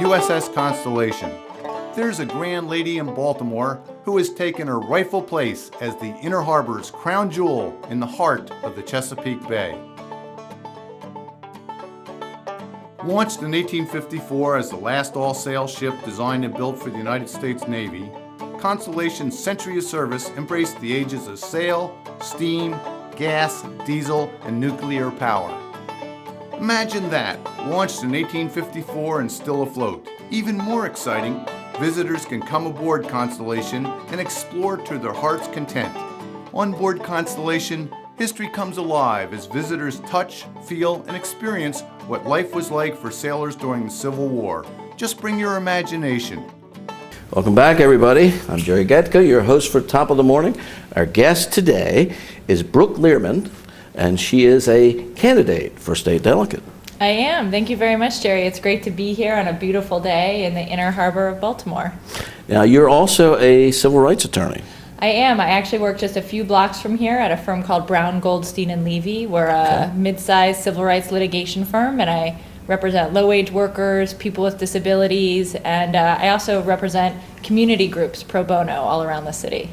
USS Constellation. There's a grand lady in Baltimore who has taken her rightful place as the Inner Harbor's crown jewel in the heart of the Chesapeake Bay. Launched in 1854 as the last all-sail ship designed and built for the United States Navy, Constellation's century of service embraced the ages of sail, steam, gas, diesel, and nuclear power. Imagine that, launched in 1854 and still afloat. Even more exciting, visitors can come aboard Constellation and explore to their heart's content. On board Constellation, history comes alive as visitors touch, feel, and experience what life was like for sailors during the Civil War. Just bring your imagination. Welcome back, everybody. I'm Jerry Getka, your host for Top of the Morning. Our guest today is Brooke Lierman, and she is a candidate for state delegate. I am. Thank you very much, Jerry. It's great to be here on a beautiful day in the Inner Harbor of Baltimore. Now, you're also a civil rights attorney. I am. I actually work just a few blocks from here at a firm called Brown, Goldstein and Levy. We're a mid-sized civil rights litigation firm, and I represent low-wage workers, people with disabilities, and I also represent community groups pro bono all around the city.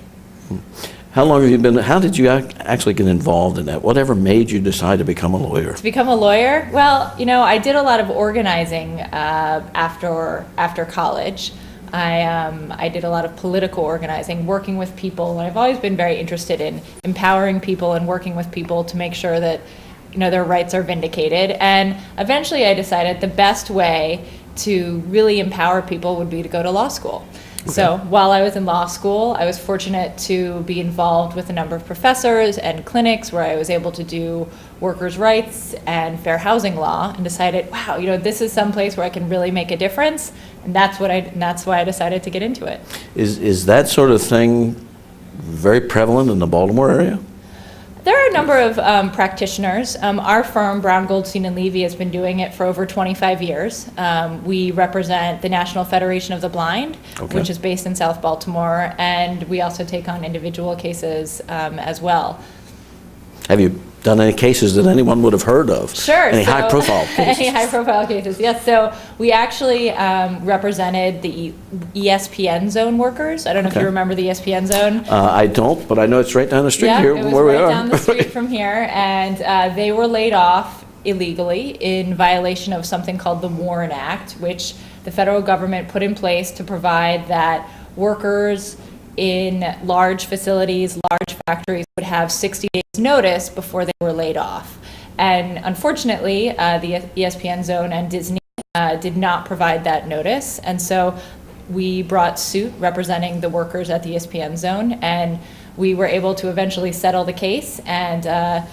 How long have you been, how did you actually get involved in that? Whatever made you decide to become a lawyer? To become a lawyer? Well, you know, I did a lot of organizing after college. I did a lot of political organizing, working with people, and I've always been very interested in empowering people and working with people to make sure that, you know, their rights are vindicated. And eventually I decided the best way to really empower people would be to go to law school. Okay. So while I was in law school, I was fortunate to be involved with a number of professors and clinics where I was able to do workers' rights and fair housing law, and decided, wow, you know, this is some place where I can really make a difference, and that's why I decided to get into it. Is that sort of thing very prevalent in the Baltimore area? There are a number of practitioners. Our firm, Brown, Goldstein and Levy, has been doing it for over 25 years. We represent the National Federation of the Blind, which is based in South Baltimore, and we also take on individual cases as well. Have you done any cases that anyone would have heard of? Sure. Any high-profile cases? Any high-profile cases, yes. So we actually represented the ESPN zone workers. I don't know if you remember the ESPN zone. I don't, but I know it's right down the street here where we are. Yeah, it was right down the street from here, and they were laid off illegally in violation of something called the Warren Act, which the federal government put in place to provide that workers in large facilities, large factories would have 60 days notice before they were laid off. And unfortunately, the ESPN zone and Disney did not provide that notice. And so we brought suit representing the workers at the ESPN zone, and we were able to eventually settle the case, and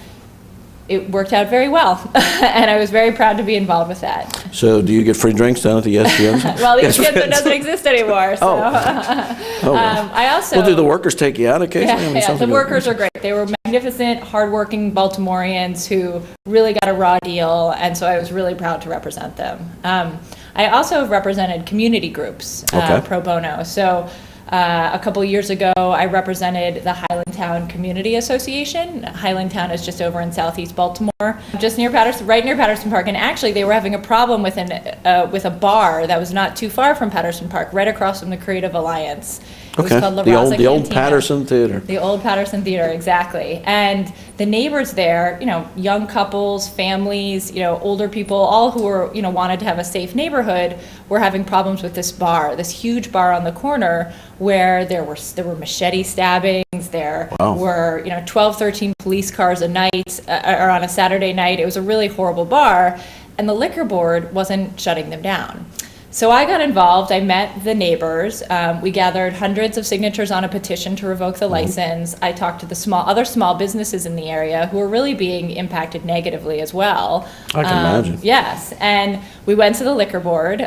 it worked out very well. And I was very proud to be involved with that. So do you get free drinks down at the ESPN zone? Well, the ESPN zone doesn't exist anymore. So. I also. Well, do the workers take you out occasionally? Yeah, the workers are great. They were magnificent, hardworking Baltimoreans who really got a raw deal, and so I was really proud to represent them. I also have represented community groups pro bono. So a couple years ago, I represented the Highlandtown Community Association. Highlandtown is just over in southeast Baltimore, just near Patterson, right near Patterson Park. And actually, they were having a problem with a bar that was not too far from Patterson Park, right across from the Creative Alliance. It was called La Raza the old Cantina. Patterson Theater. The old Patterson Theater, exactly. And the neighbors there, you know, young couples, families, you know, older people, all who were, you know, wanted to have a safe neighborhood, were having problems with this bar, this huge bar on the corner where there were machete stabbings, there were, you know, 12, 13 police cars a night, or on a Saturday night. It was a really horrible bar, and the liquor board wasn't shutting them down. So I got involved. I met the neighbors. We gathered hundreds of signatures on a petition to revoke the license. I talked to the other small businesses in the area who were really being impacted negatively as well. I can imagine. Yes, and we went to the liquor board. We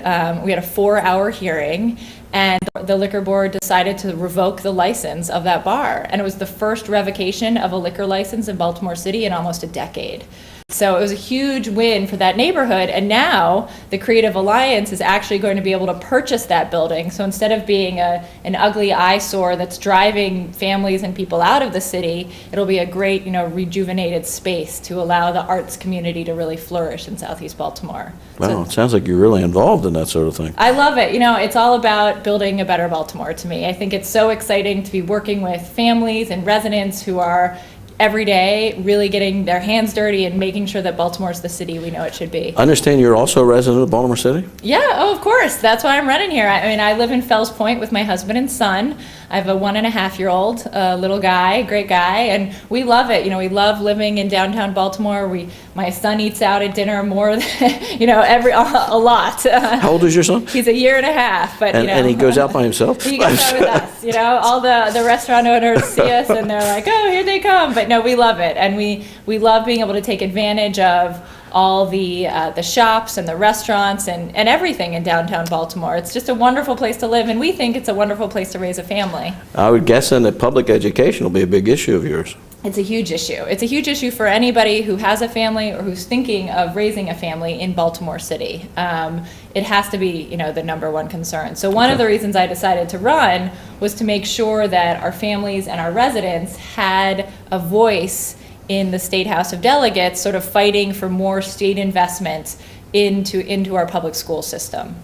had a 4-hour hearing, and the liquor board decided to revoke the license of that bar. And it was the first revocation of a liquor license in Baltimore City in almost a decade. So it was a huge win for that neighborhood, and now the Creative Alliance is actually going to be able to purchase that building. So instead of being an ugly eyesore that's driving families and people out of the city, it'll be a great, rejuvenated space to allow the arts community to really flourish in Southeast Baltimore. Wow, it sounds like you're really involved in that sort of thing. I love it. It's all about building a better Baltimore to me. I think it's so exciting to be working with families and residents who are every day really getting their hands dirty and making sure that Baltimore's the city we know it should be. I understand you're also a resident of Baltimore City? Yeah, of course. That's why I'm running here. I live in Fells Point with my husband and son. I have a 1.5-year-old little guy, great guy, and we love it. We love living in downtown Baltimore. My son eats out at dinner more than, a lot. How old is your son? He's 1.5 years, but and he goes out by himself? He goes out with us. All the restaurant owners see us and they're like, oh, here they come. But no, we love it, and we love being able to take advantage of all the shops and the restaurants and everything in downtown Baltimore. It's just a wonderful place to live, and we think it's a wonderful place to raise a family. I would guess then that public education will be a big issue of yours. It's a huge issue. It's a huge issue for anybody who has a family or who's thinking of raising a family in Baltimore City. It has to be, the number one concern. So one of the reasons I decided to run was to make sure that our families and our residents had a voice in the State House of Delegates, sort of fighting for more state investment into our public school system.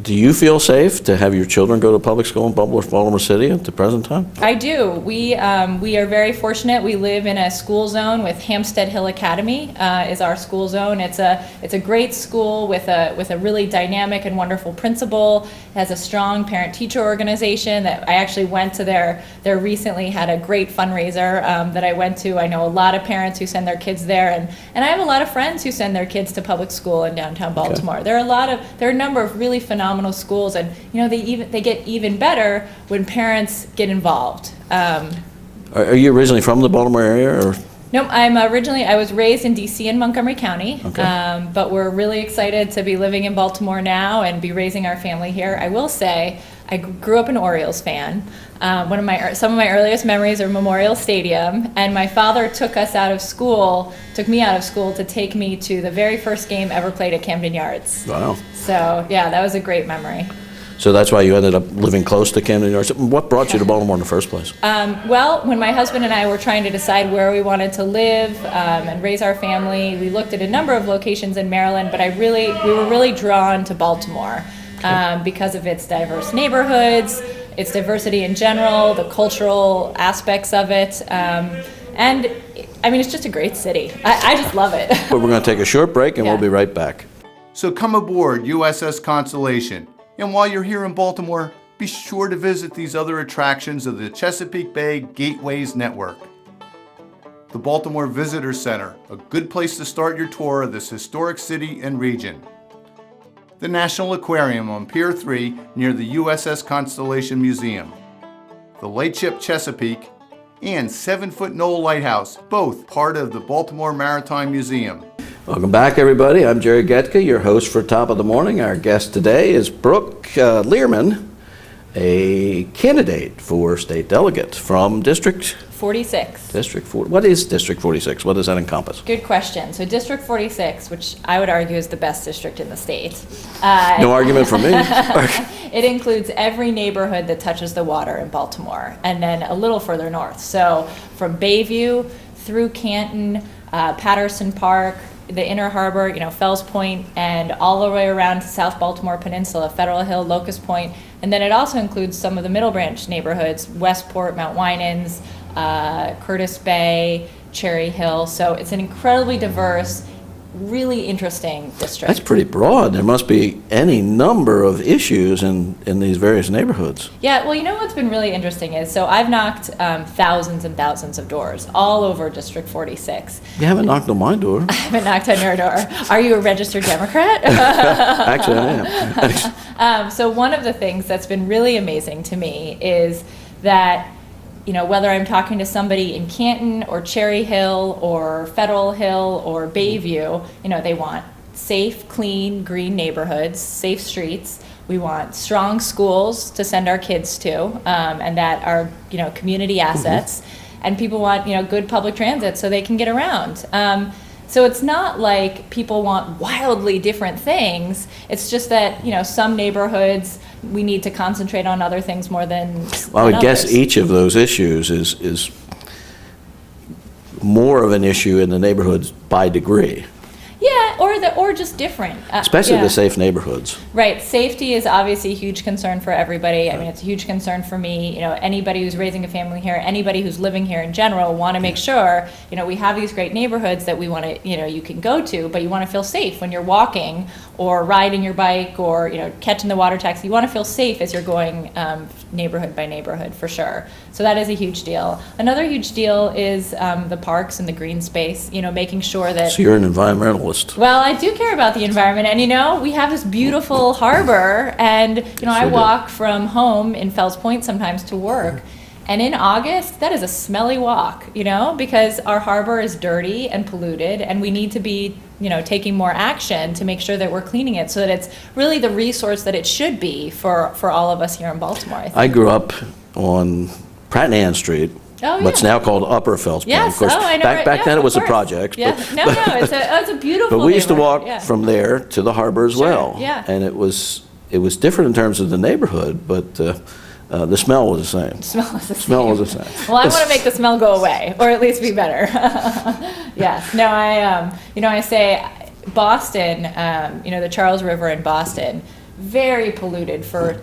Do you feel safe to have your children go to public school in Baltimore City at the present time? I do. We are very fortunate. We live in a school zone with Hampstead Hill Academy is our school zone. It's a great school with a really dynamic and wonderful principal. It has a strong parent-teacher organization that I actually went to their recently had a great fundraiser that I went to. I know a lot of parents who send their kids there, and I have a lot of friends who send their kids to public school in downtown Baltimore. Okay. There are a number of really phenomenal schools, and they get even better when parents get involved. Are you originally from the Baltimore area, or? No, I was raised in DC and Montgomery County, Okay. but we're really excited to be living in Baltimore now and be raising our family here. I will say, I grew up an Orioles fan. Some of my earliest memories are Memorial Stadium, and my father took me out of school to take me to the very first game ever played at Camden Yards. Wow. So yeah, that was a great memory. So that's why you ended up living close to Camden Yards. What brought you to Baltimore in the first place? Well, when my husband and I were trying to decide where we wanted to live and raise our family, we looked at a number of locations in Maryland, but we were really drawn to Baltimore because of its diverse neighborhoods, its diversity in general, the cultural aspects of it, and it's just a great city. I just love it. But we're going to take a short break, and Yeah. we'll be right back. So come aboard USS Constellation. And while you're here in Baltimore, be sure to visit these other attractions of the Chesapeake Bay Gateways Network. The Baltimore Visitor Center, a good place to start your tour of this historic city and region. The National Aquarium on Pier 3 near the USS Constellation Museum. The Lightship Chesapeake and 7-Foot Knoll Lighthouse, both part of the Baltimore Maritime Museum. Welcome back, everybody. I'm Jerry Getka, your host for Top of the Morning. Our guest today is Brooke Lierman, a candidate for state delegate from District 46. 40. What is District 46? What does that encompass? Good question. So District 46, which I would argue is the best district in the state. No argument from me. It includes every neighborhood that touches the water in Baltimore, and then a little further north. So from Bayview through Canton, Patterson Park, the Inner Harbor, Fells Point, and all the way around to South Baltimore Peninsula, Federal Hill, Locust Point, and then it also includes some of the Middle Branch neighborhoods, Westport, Mount Winans, Curtis Bay, Cherry Hill. So it's an incredibly diverse, really interesting district. That's pretty broad. There must be any number of issues in these various neighborhoods. Yeah, well, what's been really interesting is, so I've knocked thousands and thousands of doors all over District 46. You haven't knocked on my door. I haven't knocked on your door. Are you a registered Democrat? Actually, I am. So one of the things that's been really amazing to me is that whether I'm talking to somebody in Canton or Cherry Hill or Federal Hill or Bayview, they want safe, clean, green neighborhoods, safe streets. We want strong schools to send our kids to, and that are, community assets. And people want, good public transit so they can get around. So it's not like people want wildly different things. It's just that, some neighborhoods, we need to concentrate on other things more than Well, I would guess others. each of those issues is more of an issue in the neighborhoods by degree, Yeah, or just different. especially Yeah. the safe neighborhoods. Right. Safety is obviously a huge concern for everybody. I mean, it's a huge concern for me. Anybody who's raising a family here, anybody who's living here in general, want to make sure, we have these great neighborhoods that we want to, you can go to, but you want to feel safe when you're walking or riding your bike or, catching the water taxi. You want to feel safe as you're going neighborhood by neighborhood, for sure. So that is a huge deal. Another huge deal is the parks and the green space, making sure that. So you're an environmentalist. Well, I do care about the environment, and we have this beautiful harbor, and I Sure do. walk from home in Fells Point sometimes to work, and in August that is a smelly walk, because our harbor is dirty and polluted, and we need to be taking more action to make sure that we're cleaning it so that it's really the resource that it should be for all of us here in Baltimore. I think. I grew up on Pratt and Ann Street, Oh, yeah. what's now called Upper Fells Point. Yes, Of course, I know. back yeah, then it of was a course. project. Yeah, no, it's a beautiful. But we used to neighborhood, walk yeah. from there to the harbor as Sure, well. yeah. And it was different in terms of the neighborhood, but the smell was the same. Smell is the Smell was same. the same. Well, I want to make the smell go away, or at least be better. Yes. No, I say Boston, the Charles River in Boston, very polluted for,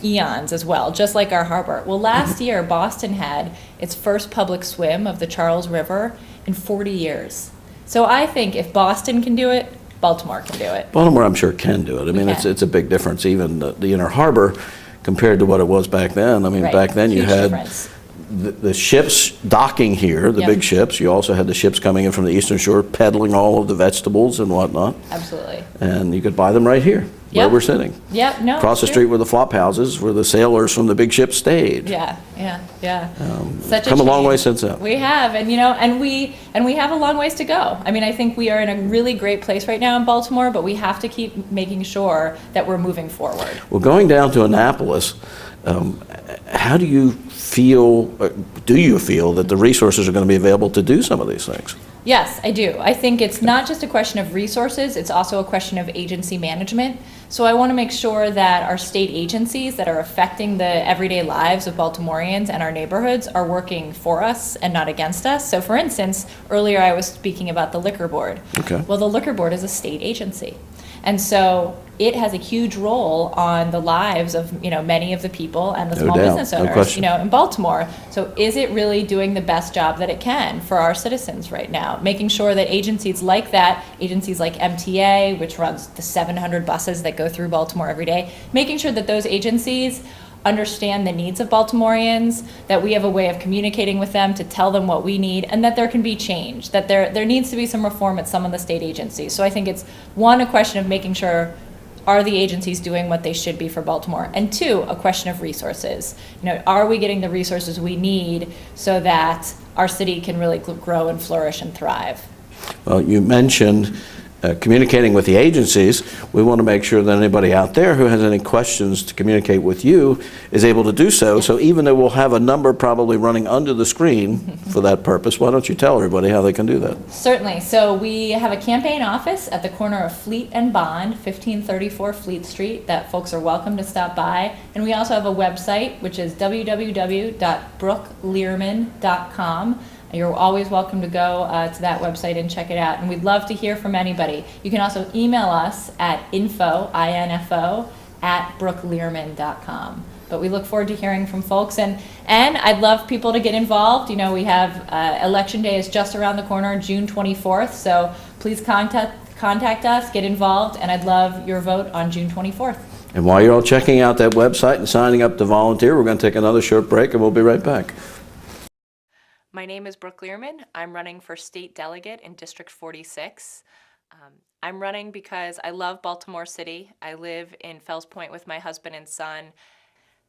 eons as well, just like our harbor. Well, last year, Boston had its first public swim of the Charles River in 40 years. So I think if Boston can do it, Baltimore can do it. Baltimore, I'm sure, can do it. I mean, can. it's a big difference, even the inner harbor compared to what it was back then. I mean, Right. back then you Huge had difference. the ships docking here, the Yep. big ships. You also had the ships coming in from the eastern shore, peddling all of the vegetables and whatnot. Absolutely. And you could buy them right here, where Yep. we're sitting. Yep, no. Across the true. street were the flop houses where the sailors from the big ships stayed. Yeah. Such Come a long change. way since then. We have, and we have a long ways to go. I mean, I think we are in a really great place right now in Baltimore, but we have to keep making sure that we're moving forward. Well, going down to Annapolis, how do you feel that the resources are going to be available to do some of these things? Yes, I do. I think it's not just a question of resources, it's also a question of agency management. So I want to make sure that our state agencies that are affecting the everyday lives of Baltimoreans and our neighborhoods are working for us and not against us. So for instance, earlier I was speaking about the liquor board. Okay. Well, the liquor board is a state agency. And so it has a huge role on the lives of, many of the people and the No small doubt, business no owners, question. in Baltimore. So is it really doing the best job that it can for our citizens right now? Making sure that agencies like that, agencies like MTA, which runs the 700 buses that go through Baltimore every day, making sure that those agencies understand the needs of Baltimoreans, that we have a way of communicating with them to tell them what we need, and that there can be change, that there needs to be some reform at some of the state agencies. So I think it's, one, a question of making sure, are the agencies doing what they should be for Baltimore? And two, a question of resources. Are we getting the resources we need so that our city can really grow and flourish and thrive? Well, you mentioned communicating with the agencies. We want to make sure that anybody out there who has any questions to communicate with you is able to do so. So even though we'll have a number probably running under the screen for that purpose, why don't you tell everybody how they can do that? Certainly. So we have a campaign office at the corner of Fleet and Bond, 1534 Fleet Street, that folks are welcome to stop by. And we also have a website, which is www.brookelierman.com. You're always welcome to go to that website and check it out. And we'd love to hear from anybody. You can also email us at info, at brookelierman.com. But we look forward to hearing from folks. And I'd love people to get involved. We have Election Day is just around the corner, June 24th. So please contact us, get involved, and I'd love your vote on June 24th. And while you're all checking out that website and signing up to volunteer, we're going to take another short break and we'll be right back. My name is Brooke Lierman. I'm running for state delegate in District 46. I'm running because I love Baltimore City. I live in Fells Point with my husband and son.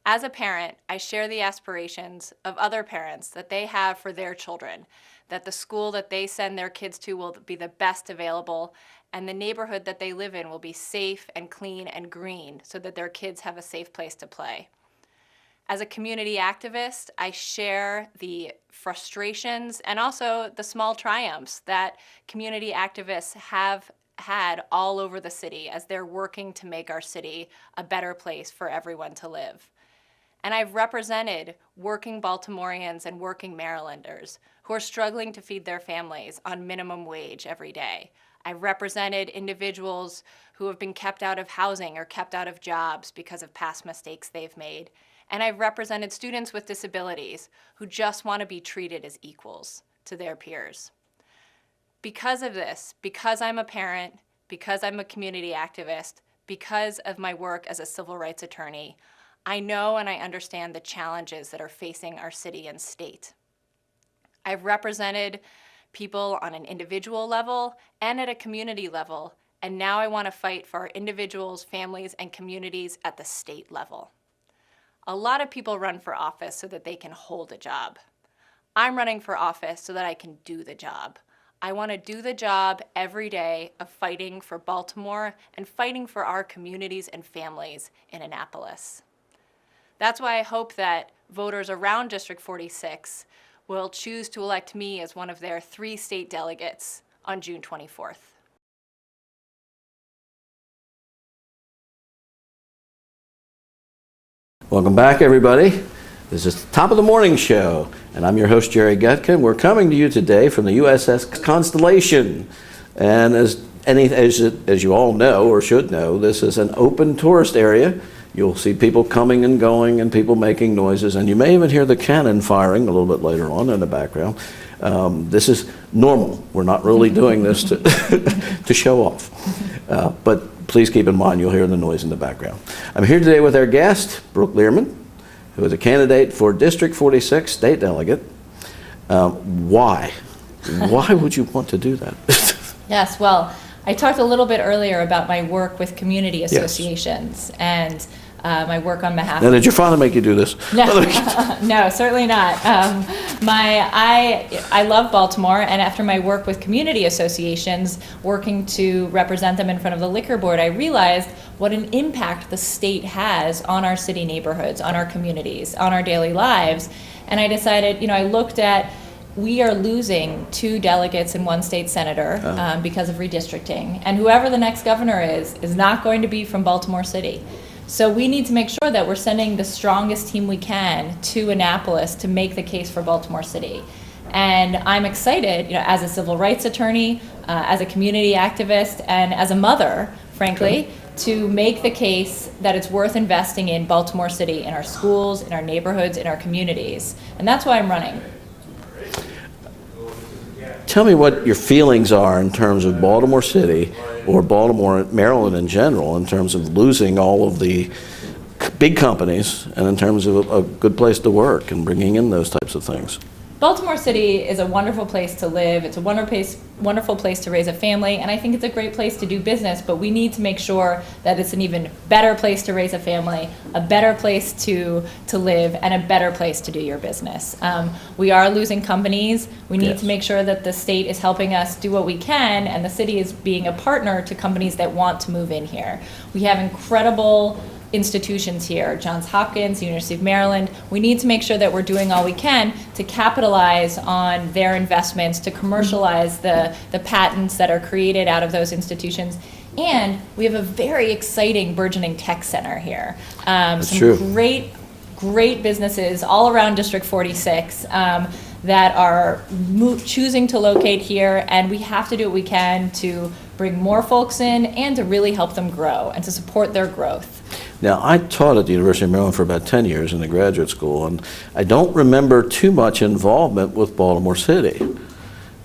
As a parent, I share the aspirations of other parents that they have for their children, that the school that they send their kids to will be the best available, and the neighborhood that they live in will be safe and clean and green so that their kids have a safe place to play. As a community activist, I share the frustrations and also the small triumphs that community activists have had all over the city as they're working to make our city a better place for everyone to live. And I've represented working Baltimoreans and working Marylanders who are struggling to feed their families on minimum wage every day. I've represented individuals who have been kept out of housing or kept out of jobs because of past mistakes they've made. And I've represented students with disabilities who just want to be treated as equals to their peers. Because of this, because I'm a parent, because I'm a community activist, because of my work as a civil rights attorney, I know and I understand the challenges that are facing our city and state. I've represented people on an individual level and at a community level, and now I want to fight for our individuals, families, and communities at the state level. A lot of people run for office so that they can hold a job. I'm running for office so that I can do the job. I want to do the job every day of fighting for Baltimore and fighting for our communities and families in Annapolis. That's why I hope that voters around District 46 will choose to elect me as one of their 3 state delegates on June 24th. Welcome back, everybody. This is the Top of the Morning Show, and I'm your host, Jerry Getkin. We're coming to you today from the USS Constellation. And as you all know or should know, this is an open tourist area. You'll see people coming and going and people making noises, and you may even hear the cannon firing a little bit later on in the background. This is normal. We're not really doing this to, to show off. But please keep in mind you'll hear the noise in the background. I'm here today with our guest, Brooke Lierman, who is a candidate for District 46 state delegate. Why? Why would you want to do that? Yes, well, I talked a little bit earlier about my work with community associations and my work on behalf Now, of... did your father make you do this? No, no, certainly not. I love Baltimore, and after my work with community associations, working to represent them in front of the liquor board, I realized what an impact the state has on our city neighborhoods, on our communities, on our daily lives. And I decided, I looked at, we are losing 2 delegates and 1 state senator because of redistricting. And whoever the next governor is not going to be from Baltimore City. So we need to make sure that we're sending the strongest team we can to Annapolis to make the case for Baltimore City. And I'm excited, as a civil rights attorney, as a community activist, and as a mother, frankly, to make the case that it's worth investing in Baltimore City, in our schools, in our neighborhoods, in our communities. And that's why I'm running. Tell me what your feelings are in terms of Baltimore City or Baltimore, Maryland in general, in terms of losing all of the big companies and in terms of a good place to work and bringing in those types of things. Baltimore City is a wonderful place to live. It's a wonderful place to raise a family, and I think it's a great place to do business, but we need to make sure that it's an even better place to raise a family, a better place to live, and a better place to do your business. We are losing companies. We need to make sure that the state is helping us do what we can, and the city is being a partner to companies that want to move in here. We have incredible institutions here, Johns Hopkins, University of Maryland. We need to make sure that we're doing all we can to capitalize on their investments, to commercialize the patents that are created out of those institutions. And we have a very exciting burgeoning tech center here. Some great businesses all around District 46 that are choosing to locate here, and we have to do what we can to bring more folks in and to really help them grow and to support their growth. Now, I taught at the University of Maryland for about 10 years in the graduate school, and I don't remember too much involvement with Baltimore City.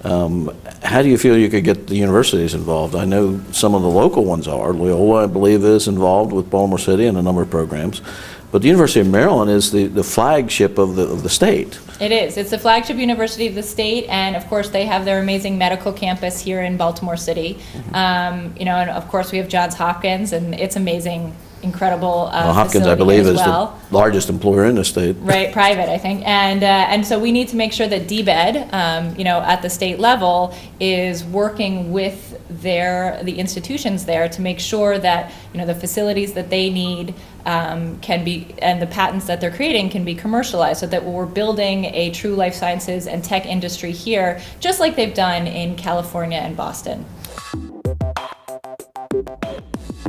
How do you feel you could get the universities involved? I know some of the local ones are. Loyola, I believe, is involved with Baltimore City in a number of programs. But the University of Maryland is the flagship of the state. It is. It's the flagship university of the state, and of course they have their amazing medical campus here in Baltimore City. And of course we have Johns Hopkins and its amazing incredible Well, Hopkins, I facility believe, as is well. the largest employer in the state. Right, private, I think, and so we need to make sure that DBED, at the state level, is working with the institutions there to make sure that the facilities that they need can be, and the patents that they're creating can be commercialized, so that we're building a true life sciences and tech industry here, just like they've done in California and Boston.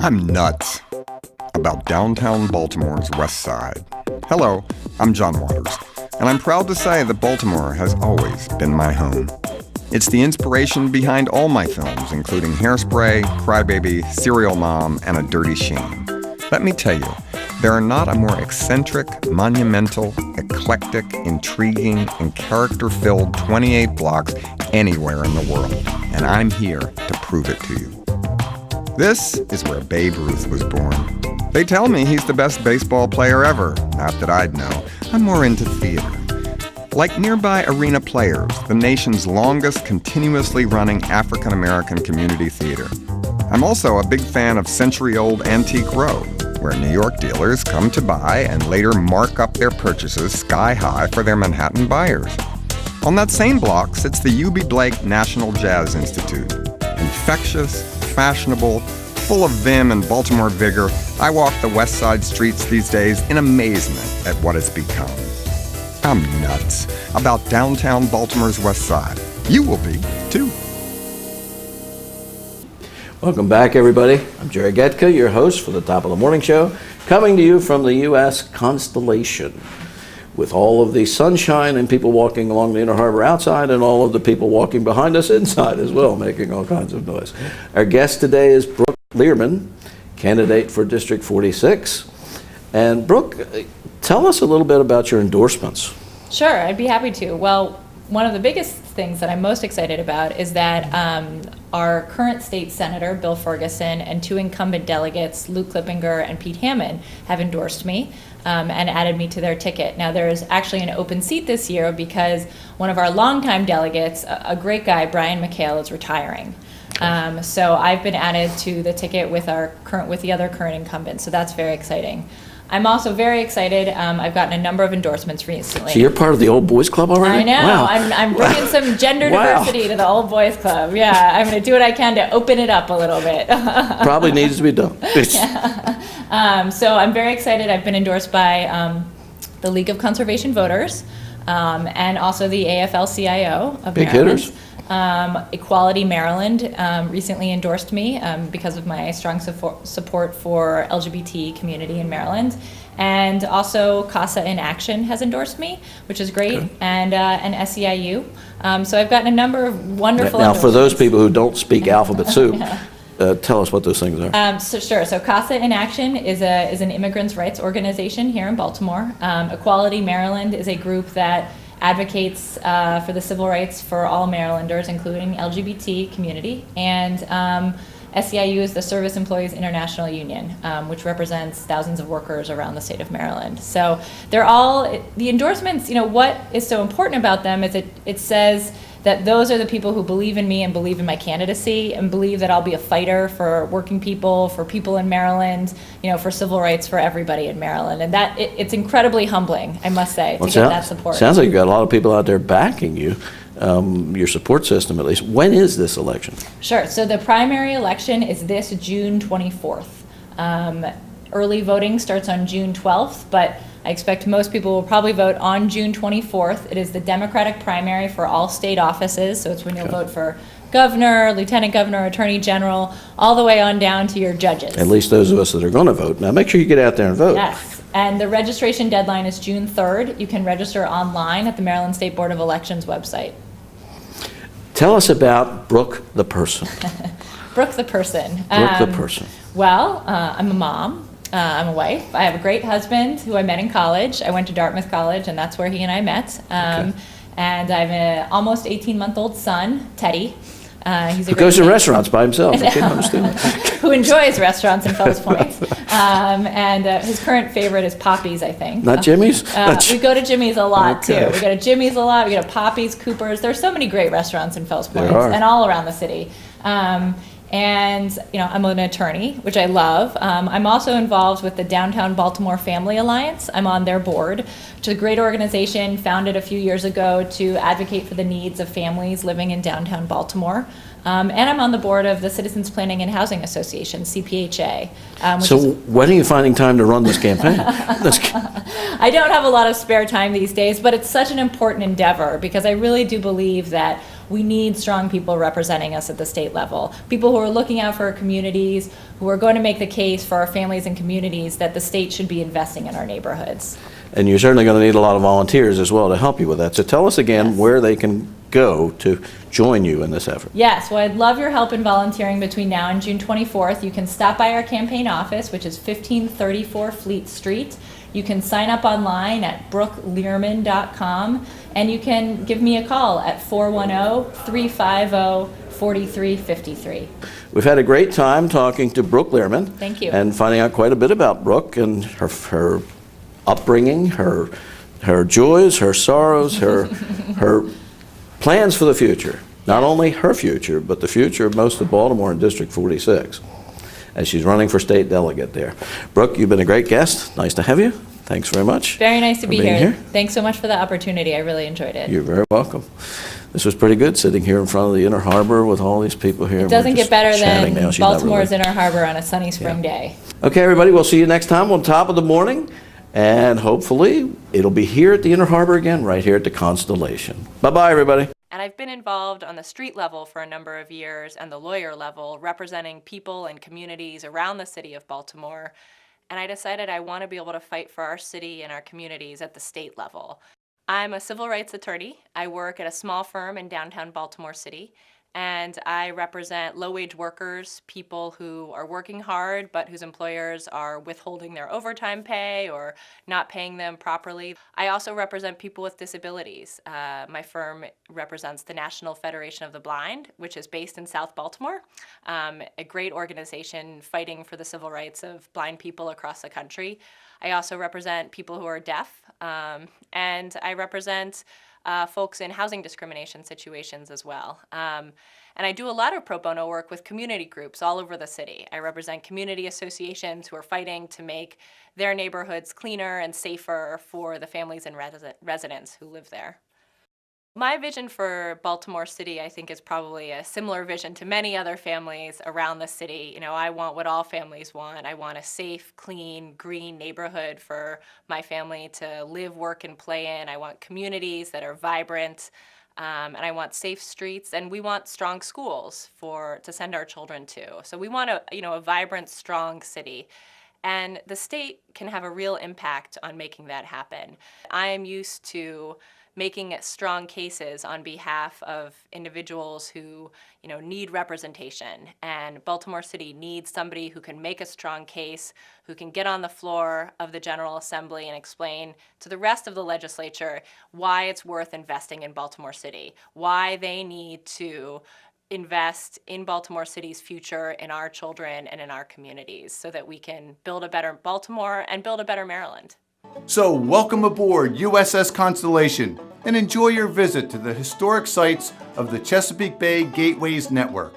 I'm nuts about downtown Baltimore's West Side. Hello, I'm John Waters, and I'm proud to say that Baltimore has always been my home. It's the inspiration behind all my films, including Hairspray, Crybaby, Serial Mom, and A Dirty Shame. Let me tell you, there are not a more eccentric, monumental, eclectic, intriguing, and character-filled 28 blocks anywhere in the world, and I'm here to prove it to you. This is where Babe Ruth was born. They tell me he's the best baseball player ever. Not that I'd know. I'm more into theater. Like nearby Arena Players, the nation's longest continuously running African-American community theater. I'm also a big fan of Century-Old Antique Row, where New York dealers come to buy and later mark up their purchases sky high for their Manhattan buyers. On that same block sits the U.B. Blake National Jazz Institute. Infectious, fashionable, full of vim and Baltimore vigor, I walk the West Side streets these days in amazement at what it's become. I'm nuts about downtown Baltimore's West Side. You will be, too. Welcome back, everybody. I'm Jerry Getka, your host for the Top of the Morning Show, coming to you from the U.S. Constellation, with all of the sunshine and people walking along the Inner Harbor outside and all of the people walking behind us inside as well, making all kinds of noise. Our guest today is Brooke Lierman, candidate for District 46. And Brooke, tell us a little bit about your endorsements. Sure, I'd be happy to. Well, one of the biggest things that I'm most excited about is that our current state senator, Bill Ferguson, and two incumbent delegates, Luke Clippinger and Pete Hammond, have endorsed me and added me to their ticket. Now, there's actually an open seat this year because one of our longtime delegates, a great guy, Brian McHale, is retiring. So I've been added to the ticket with the other current incumbents, so that's very exciting. I'm also very excited. I've gotten a number of endorsements recently. So you're part of the Old Boys Club already? I know. Wow. I'm bringing some gender diversity to the Old Boys Club. Yeah, I'm going to do what I can to open it up a little bit. Probably needs to be done. So I'm very excited. I've been endorsed by the League of Conservation Voters and also the AFL-CIO of Big Maryland. hitters. Equality Maryland recently endorsed me because of my strong support for LGBT community in Maryland. And also CASA in Action has endorsed me, which is great, okay. and SEIU. So I've gotten a number of wonderful Now, for those people who don't speak alphabet soup, tell us what those things are. So CASA in Action is an immigrants' rights organization here in Baltimore. Equality Maryland is a group that advocates for the civil rights for all Marylanders, including LGBT community, and SEIU is the Service Employees International Union, which represents thousands of workers around the state of Maryland. So they're all, the endorsements, what is so important about them is it says that those are the people who believe in me and believe in my candidacy and believe that I'll be a fighter for working people, for people in Maryland, for civil rights for everybody in Maryland. And that it's incredibly humbling, I must say, to get that support. Sounds like you've got a lot of people out there backing you, your support system at least. When is this election? Sure. So the primary election is this June 24th. Early voting starts on June 12th, but I expect most people will probably vote on June 24th. It is the Democratic primary for all state offices, so it's when you'll vote for governor, lieutenant governor, attorney general, all the way on down to your judges. At least those of us that are going to vote. Now, make sure you get out there and vote. Yes, and the registration deadline is June 3rd. You can register online at the Maryland State Board of Elections website. Tell us about Brooke the person. Brooke the person. Brooke the person. Well, I'm a mom. I'm a wife. I have a great husband who I met in college. I went to Dartmouth College, and that's where he and I met. And I have an almost 18-month-old son, Teddy. He's a who goes to restaurants by himself. I can't understand that. Who enjoys restaurants in Fells Point. And his current favorite is Poppy's, I think. Not Jimmy's? We go to Jimmy's a lot, okay. too. We go to Jimmy's a lot. We go to Poppy's, Cooper's. There's so many great restaurants in Fells Point and all around the city. And, I'm an attorney, which I love. I'm also involved with the Downtown Baltimore Family Alliance. I'm on their board, which is a great organization founded a few years ago to advocate for the needs of families living in downtown Baltimore. And I'm on the board of the Citizens Planning and Housing Association, CPHA. So when are you finding time to run this campaign? I don't have a lot of spare time these days, but it's such an important endeavor because I really do believe that we need strong people representing us at the state level. People who are looking out for our communities, who are going to make the case for our families and communities that the state should be investing in our neighborhoods. And you're certainly going to need a lot of volunteers as well to help you with that. So tell us again where they can go to join you in this effort. Yes, well, I'd love your help in volunteering between now and June 24th. You can stop by our campaign office, which is 1534 Fleet Street. You can sign up online at brookelierman.com, and you can give me a call at 410-350-4353. We've had a great time talking to Brooke Lierman. Thank you. And finding out quite a bit about Brooke and her upbringing, her joys, her sorrows, her plans for the future. Not only her future, but the future of most of Baltimore in District 46, as she's running for state delegate there. Brooke, you've been a great guest. Nice to have you. Thanks very much. Very nice to be being here. Thanks so much for the opportunity. I really enjoyed it. You're very welcome. This was pretty good, sitting here in front of the Inner Harbor with all these people here. It doesn't get better than Baltimore's Baltimore's Inner Harbor on a sunny spring day. Okay, everybody, we'll see you next time on Top of the Morning. And hopefully, it'll be here at the Inner Harbor again, right here at the Constellation. Bye-bye, everybody. And I've been involved on the street level for a number of years and the lawyer level, representing people and communities around the city of Baltimore. And I decided I want to be able to fight for our city and our communities at the state level. I'm a civil rights attorney. I work at a small firm in downtown Baltimore City, and I represent low-wage workers, people who are working hard but whose employers are withholding their overtime pay or not paying them properly. I also represent people with disabilities. My firm represents the National Federation of the Blind, which is based in South Baltimore, a great organization fighting for the civil rights of blind people across the country. I also represent people who are deaf, and I represent folks in housing discrimination situations as well. And I do a lot of pro bono work with community groups all over the city. I represent community associations who are fighting to make their neighborhoods cleaner and safer for the families and residents who live there. My vision for Baltimore City, I think, is probably a similar vision to many other families around the city. I want what all families want. I want a safe, clean, green neighborhood for my family to live, work, and play in. I want communities that are vibrant, and I want safe streets, and we want strong schools to send our children to. So we want a vibrant, strong city. And the state can have a real impact on making that happen. I am used to making strong cases on behalf of individuals who, need representation. And Baltimore City needs somebody who can make a strong case, who can get on the floor of the General Assembly and explain to the rest of the legislature why it's worth investing in Baltimore City, why they need to invest in Baltimore City's future, in our children, and in our communities, so that we can build a better Baltimore and build a better Maryland. So welcome aboard USS Constellation and enjoy your visit to the historic sites of the Chesapeake Bay Gateways Network.